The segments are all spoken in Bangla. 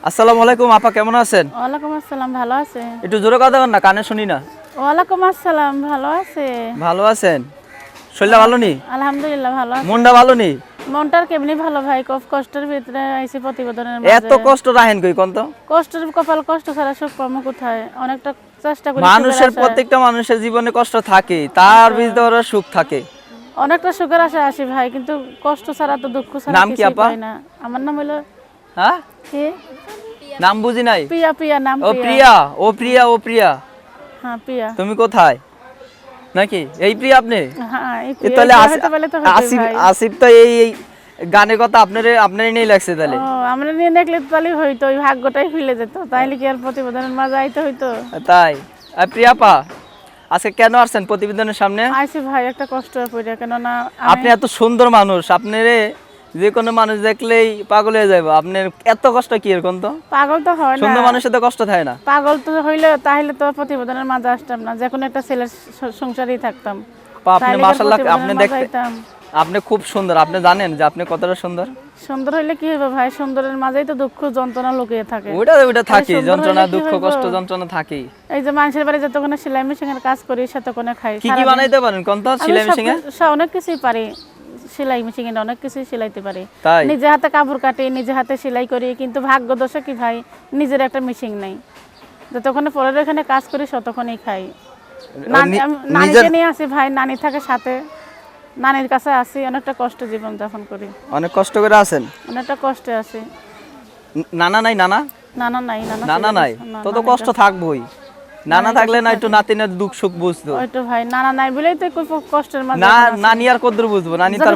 আসসালামু আলাইকুম আপা, কেমন আছেন? ওয়ালাইকুম আসসালাম, ভালো আছে? একটু জোরে কথা বলেন না, কানে শুনি না। ওয়ালাইকুম আসসালাম, ভালো আছে? ভালো আছেন? শরীরটা ভালো নি? আলহামদুলিল্লাহ ভালো আছে। মনটা ভালো নি? মনটার কেমনি ভালো ভাই, খুব কষ্টের ভিতরে আইছি প্রতিবেদনের মাঝে। এত কষ্ট রাখেন কই কোন তো? কষ্টের কপাল, কষ্ট ছাড়া সুখ পাবো কোথায়? অনেকটা চেষ্টা করি। মানুষের প্রত্যেকটা মানুষের জীবনে কষ্ট থাকে, তার ভিতরে সুখ থাকে। অনেকটা সুখের আশা আসি ভাই, কিন্তু কষ্ট ছাড়া তো দুঃখ ছাড়া নাম কি কিছুই আপা? পাই না। আমার নাম হলো হ্যাঁ, কি? নাম বুঝি নাই। প্রিয়া। প্রিয়া নাম ও প্রিয়া, ও প্রিয়া, ও প্রিয়া। হ্যাঁ প্রিয়া। তুমি কোথায় নাকি এই প্রিয়া আপনি? হ্যাঁ এই এ প্রিয়া। তাহলে হয়তো বলে তো হইতেই আসিফ, ভাই। আসিফ তো এই গানের কথা আপনারই নেই লাগছে তাহলে। ও আমরা নিয়ে দেখলে তো তাহলে হইতো, ওই ভাগ্যটাই খুলে যেত, তাইলে কি আর প্রতিবেদনের মাঝে আইতে হইতো? তাই প্রিয়াপা, আজকে কেন আসছেন প্রতিবেদনের সামনে? আইসি ভাই, একটা কষ্ট হয়ে পড়ে, কেননা আপনি এত সুন্দর মানুষ, আপনারে যে কোনো মানুষ দেখলেই পাগল হয়ে যাবে। আপনার এত কষ্ট কি এরকম তো? পাগল তো হয় না, সুন্দর মানুষের তো কষ্ট থাকে না। পাগল তো হইলে তাহলে তো প্রতিবেদনের মাঝে আসতাম না, যে কোনো একটা ছেলের সংসারেই থাকতাম। আপনি তাহলে কি আর মাশাআল্লাহ, আপনি প্রতিবেদনের মাঝে দেখতে, আইতাম? আপনি খুব সুন্দর। আপনি জানেন যে আপনি কতটা সুন্দর? সুন্দর হইলে কি হবে ভাই? সুন্দরের মাঝেই তো দুঃখ যন্ত্রণা লুকিয়ে থাকে। ওটা থাকে, সুন্দর যন্ত্রণা হইলে কি দুঃখ হইব? কষ্ট যন্ত্রণা থাকেই। এই যে মানুষের বাড়ি যতক্ষণে সেলাই মেশিনের কাজ করি সেতক্ষণে খাই। কি কি বানাইতে পারেন কোন তো সেলাই মেশিনে? অনেক কিছুই পারি, সেলাই মেশিনে অনেক কিছুই সেলাইতে পারি। তাই নিজে হাতে কাপড় কাটি, নিজে হাতে সেলাই করি, কিন্তু ভাগ্য দোষে কি ভাই, নিজের একটা মেশিন নাই। যতক্ষণে পরের এখানে কাজ করি ততক্ষণই খাই। নানিকে নিয়ে আসি ভাই, নানি থাকে সাথে, নানির কাছে আসি, অনেকটা কষ্ট জীবন যাপন করি। অনেক কষ্ট করে আছেন? অনেকটা কষ্টে আছি। নানা নাই? নানা নানা নাই। নানা নাই তো কষ্ট থাকবোই। নানা থাকলে না একটু নাতিনের দুঃখ সুখ বুঝতো। ওইতো ভাই, নানা নাই বলেই তো খুব কষ্টের মাঝে। না নানি আর কদ্দুর বুঝবো? নানি তার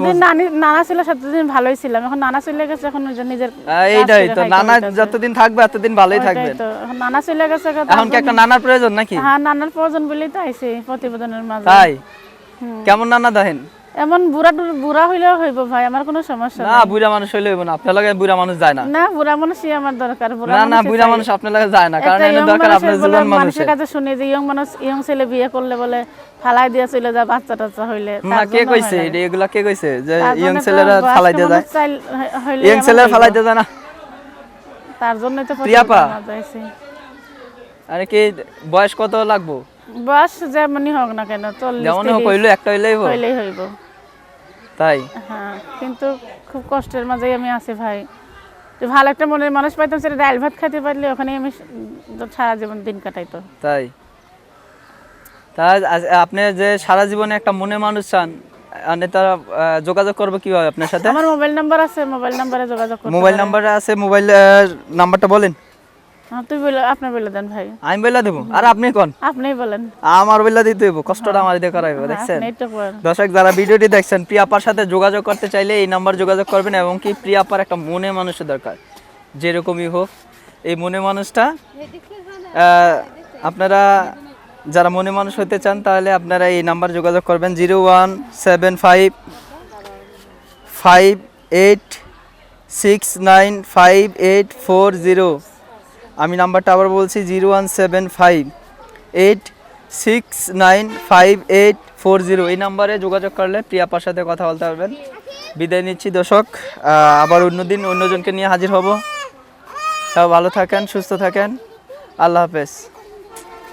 নানা ছিল সেতদিন ভালোই ছিলাম, এখন নানা চলে গেছে, এখন নিজের এইটাই তো, নানা যতদিন থাকবে এতদিন ভালোই থাকবেন। তো এখন নানা চলে গেছে, এখন কি একটা নানার প্রয়োজন নাকি? হ্যাঁ নানার প্রয়োজন বলেই তো আইছি প্রতিবেদনের মাঝে। তাই কেমন নানা দেখেন? এমন বুড়া হইলেও হইব ভাই, আমার কোনো সমস্যা না। বুড়া মানুষ হইলে হইব না, আপনার লাগে বুড়া মানুষ যায় না। না, বুড়া মানুষই আমার দরকার। না বুড়া মানুষ আপনার লাগে যায় না, কারণ এর দরকার আপনার জীবন মানুষের কাছে শুনি যে ইয়ং ছেলে বিয়ে করলে বলে ফালাই দিয়ে চলে যায় বাচ্চা টাচ্চা হইলে। না, কে কইছে এগুলা? কে কইছে যে ইয়ং ছেলেরা ফালাই দিয়ে যায়? ইয়ং ছেলেরা ফালাই দিয়ে যায় না, তার জন্যই তো প্রিয়াপা। আরে কি বয়স কত লাগবো? বয়স যেমনই হোক না কেন, 40 যেমন হোক হইলো, একটা হইলেই হইব। তাই হ্যাঁ, কিন্তু খুব কষ্টের মাঝেই আমি আছি ভাই। ভালো একটা মনের মানুষ পাইতাম, সেটা ডাল ভাত খাইতে পারলে ওখানে আমি সারা জীবন দিন কাটাইতো। তাই আপনি যে সারা জীবনে একটা মনে মানুষ চান, মানে তারা যোগাযোগ করবে কিভাবে আপনার সাথে? আমার মোবাইল নাম্বার আছে, মোবাইল নাম্বারে যোগাযোগ করতে। মোবাইল নাম্বার আছে, মোবাইল নাম্বারটা বলেন। তুই বলে, আপনি বলে দেন ভাই। আমি বলে দেবো? আর আপনি কোন? আপনিই বলেন। আমার বলে দিতে হইব, কষ্টটা আমার দিয়ে করাইব। দেখছেন আপনিই তো বলেন। দর্শক, যারা ভিডিওটি দেখছেন, প্রিয়াপার সাথে যোগাযোগ করতে চাইলে এই নাম্বার যোগাযোগ করবেন। এবং কি প্রিয়াপার একটা মনে মানুষের দরকার, যেরকমই হোক এই মনে মানুষটা। আপনারা যারা মনে মানুষ হতে চান তাহলে আপনারা এই নাম্বার যোগাযোগ করবেন, 0175586958440। আমি নাম্বারটা আবার বলছি, 01758695840। এই নাম্বারে যোগাযোগ করলে প্রিয়াপার সাথে কথা বলতে পারবেন। বিদায় নিচ্ছি দর্শক, আবার অন্যদিন অন্যজনকে নিয়ে হাজির হব। সব ভালো থাকেন, সুস্থ থাকেন, আল্লাহ হাফেজ।